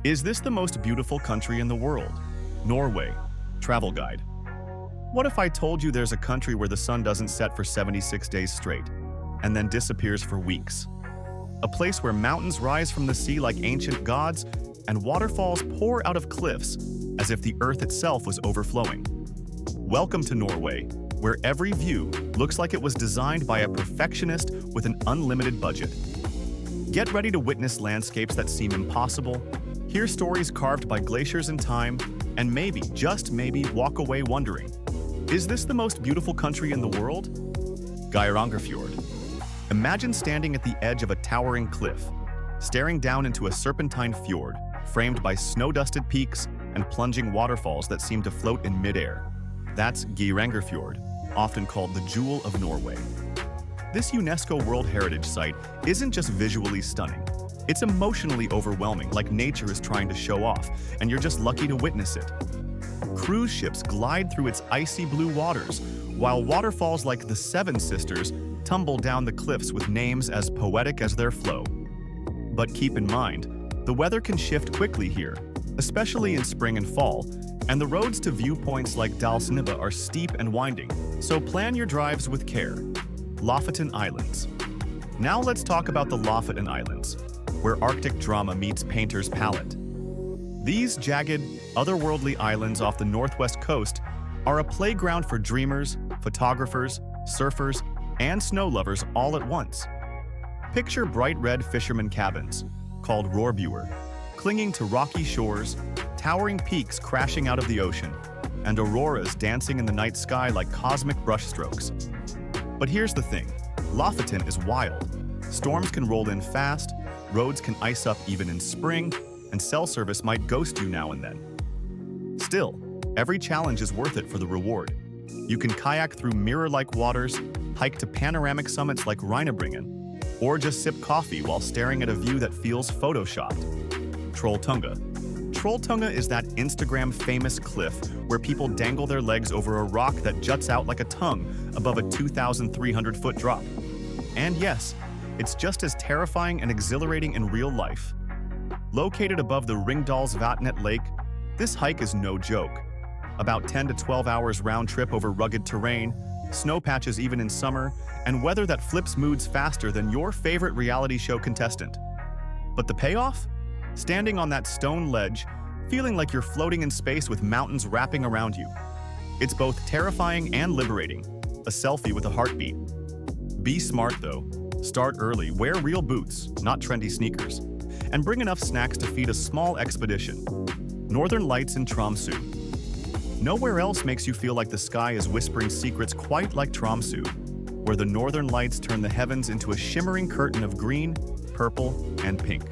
Is this the most beautiful country in the world? Norway. Travel guide. What if I told you there's a country where the sun doesn't set for 76 days straight, and then disappears for weeks? A place where mountains rise from the sea like ancient gods, and waterfalls pour out of cliffs as if the earth itself was overflowing. Welcome to Norway, where every view looks like it was designed by a perfectionist with an unlimited budget. Get ready to witness landscapes that seem impossible, hear stories carved by glaciers in time, and maybe, just maybe, walk away wondering, is this the most beautiful country in the world? Fjord. Imagine standing at the edge of a towering cliff, staring down into a serpentine fjord, framed by snow-dusted peaks and plunging waterfalls that seem to float in midair. That's Fjord, often called the Jewel of Norway. This UNESCO World Heritage Site isn't just visually stunning. It's emotionally overwhelming, like nature is trying to show off, and you're just lucky to witness it. Cruise ships glide through its icy blue waters, while waterfalls like the Seven Sisters tumble down the cliffs with names as poetic as their flow. But keep in mind, the weather can shift quickly here, especially in spring and fall, and the roads to viewpoints like Dalsniba are steep and winding, so plan your drives with care. Lofoten Islands. Now let's talk about the Lofoten Islands, where Arctic drama meets painter's palette. These jagged, otherworldly islands off the northwest coast are a playground for dreamers, photographers, surfers, and snow lovers all at once. Picture bright red fisherman cabins, called roerbuer, clinging to rocky shores, towering peaks crashing out of the ocean, and auroras dancing in the night sky like cosmic brushstrokes. But here's the thing, Lofoten is wild. Storms can roll in fast, roads can ice up even in spring, and cell service might ghost you now and then. Still, every challenge is worth it for the reward. You can kayak through mirror-like waters, hike to panoramic summits like Reinebringen, or just sip coffee while staring at a view that feels photoshopped. Trolltunga. Trolltunga is that Instagram-famous cliff where people dangle their legs over a rock that juts out like a tongue above a 2,300-foot drop. And yes, it's just as terrifying and exhilarating in real life. Located above the Ringdalsvatnet Lake, this hike is no joke. About 10 to 12 hours round trip over rugged terrain, snow patches even in summer, and weather that flips moods faster than your favorite reality show contestant. But the payoff? Standing on that stone ledge, feeling like you're floating in space with mountains wrapping around you. It's both terrifying and liberating, a selfie with a heartbeat. Be smart though. Start early, wear real boots, not trendy sneakers, and bring enough snacks to feed a small expedition. Northern Lights in Tromsø. Nowhere else makes you feel like the sky is whispering secrets quite like Tromsø, where the northern lights turn the heavens into a shimmering curtain of green, purple, and pink.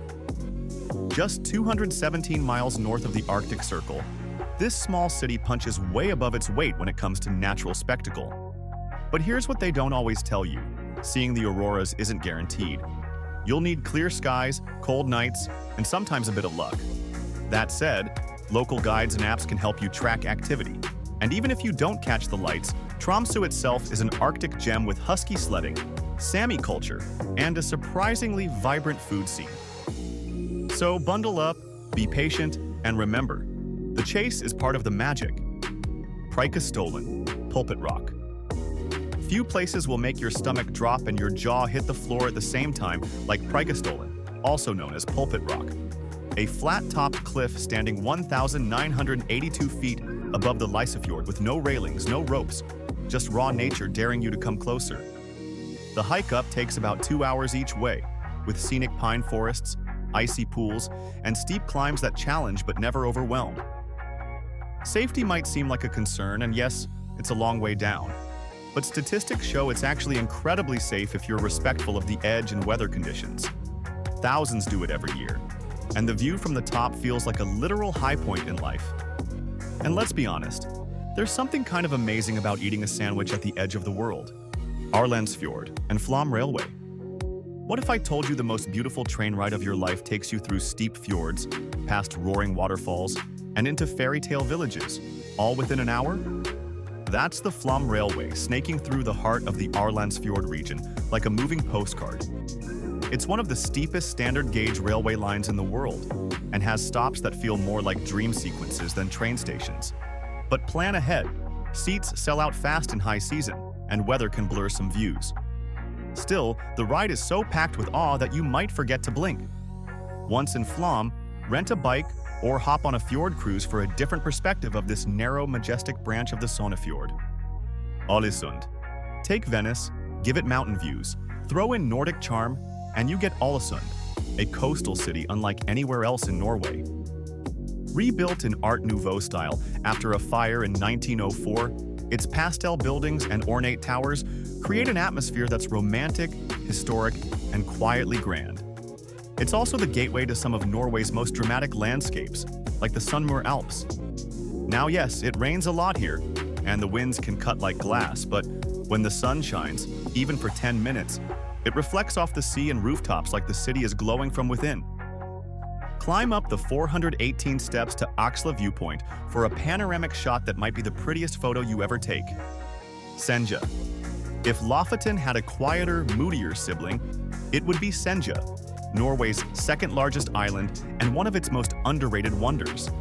Just 217 miles north of the Arctic Circle, this small city punches way above its weight when it comes to natural spectacle. But here's what they don't always tell you. Seeing the auroras isn't guaranteed. You'll need clear skies, cold nights, and sometimes a bit of luck. That said, local guides and apps can help you track activity. And even if you don't catch the lights, Tromsø itself is an Arctic gem with husky sledding, Sami culture, and a surprisingly vibrant food scene. So bundle up, be patient, and remember, the chase is part of the magic. Preikestolen, Pulpit Rock. Few places will make your stomach drop and your jaw hit the floor at the same time like Preikestolen, also known as Pulpit Rock. A flat-topped cliff standing 1,982 feet above the Lysefjord with no railings, no ropes, just raw nature daring you to come closer. The hike up takes about 2 hours each way, with scenic pine forests, icy pools, and steep climbs that challenge but never overwhelm. Safety might seem like a concern, and yes, it's a long way down. But statistics show it's actually incredibly safe if you're respectful of the edge and weather conditions. Thousands do it every year, and the view from the top feels like a literal high point in life. And let's be honest, there's something kind of amazing about eating a sandwich at the edge of the world. Fjord and Flom Railway. What if I told you the most beautiful train ride of your life takes you through steep fjords, past roaring waterfalls, and into fairy tale villages, all within an hour? That's the Flom Railway snaking through the heart of the Fjord region like a moving postcard. It's one of the steepest standard gauge railway lines in the world and has stops that feel more like dream sequences than train stations. But plan ahead. Seats sell out fast in high season, and weather can blur some views. Still, the ride is so packed with awe that you might forget to blink. Once in Flåm, rent a bike or hop on a fjord cruise for a different perspective of this narrow, majestic branch of the Sonefjord. Ålesund. Take Venice, give it mountain views, throw in Nordic charm, and you get Ålesund, a coastal city unlike anywhere else in Norway. Rebuilt in Art Nouveau style after a fire in 1904, its pastel buildings and ornate towers create an atmosphere that's romantic, historic, and quietly grand. It's also the gateway to some of Norway's most dramatic landscapes, like the Sunnmøre Alps. Now yes, it rains a lot here, and the winds can cut like glass, but when the sun shines, even for 10 minutes, it reflects off the sea and rooftops like the city is glowing from within. Climb up the 418 steps to Axla Viewpoint for a panoramic shot that might be the prettiest photo you ever take. Senja. If Lofoten had a quieter, moodier sibling, it would be Senja, Norway's second-largest island and one of its most underrated wonders.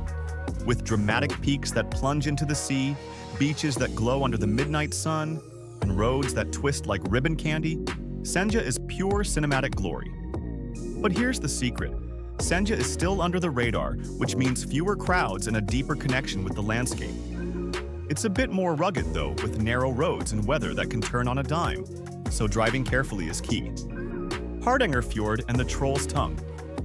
With dramatic peaks that plunge into the sea, beaches that glow under the midnight sun, and roads that twist like ribbon candy, Senja is pure cinematic glory. But here's the secret. Senja is still under the radar, which means fewer crowds and a deeper connection with the landscape. It's a bit more rugged, though, with narrow roads and weather that can turn on a dime, so driving carefully is key. Hardanger Fjord and the Troll's Tongue.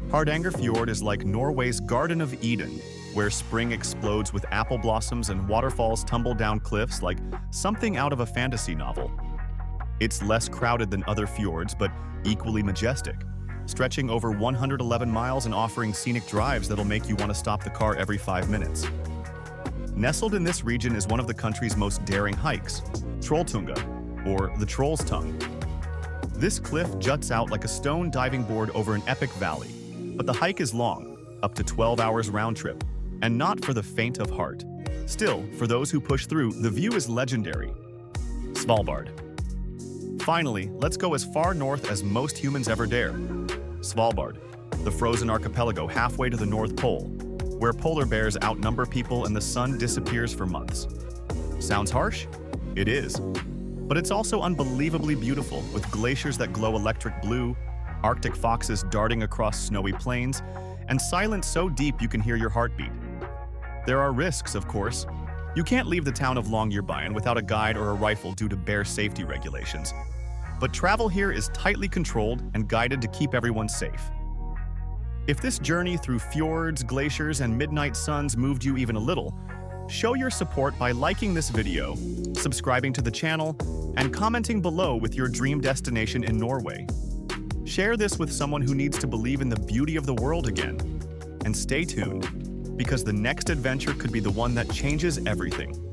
Hardanger Fjord is like Norway's Garden of Eden, where spring explodes with apple blossoms and waterfalls tumble down cliffs like something out of a fantasy novel. It's less crowded than other fjords, but equally majestic, stretching over 111 miles and offering scenic drives that'll make you want to stop the car every 5 minutes. Nestled in this region is one of the country's most daring hikes, Trolltunga, or the Troll's Tongue. This cliff juts out like a stone diving board over an epic valley, but the hike is long, up to 12 hours round trip, and not for the faint of heart. Still, for those who push through, the view is legendary. Svalbard. Finally, let's go as far north as most humans ever dare. Svalbard, the frozen archipelago halfway to the North Pole, where polar bears outnumber people and the sun disappears for months. Sounds harsh? It is. But it's also unbelievably beautiful, with glaciers that glow electric blue, Arctic foxes darting across snowy plains, and silence so deep you can hear your heartbeat. There are risks, of course. You can't leave the town of Longyearbyen without a guide or a rifle due to bear safety regulations. But travel here is tightly controlled and guided to keep everyone safe. If this journey through fjords, glaciers, and midnight suns moved you even a little, show your support by liking this video, subscribing to the channel, and commenting below with your dream destination in Norway. Share this with someone who needs to believe in the beauty of the world again. And stay tuned, because the next adventure could be the one that changes everything.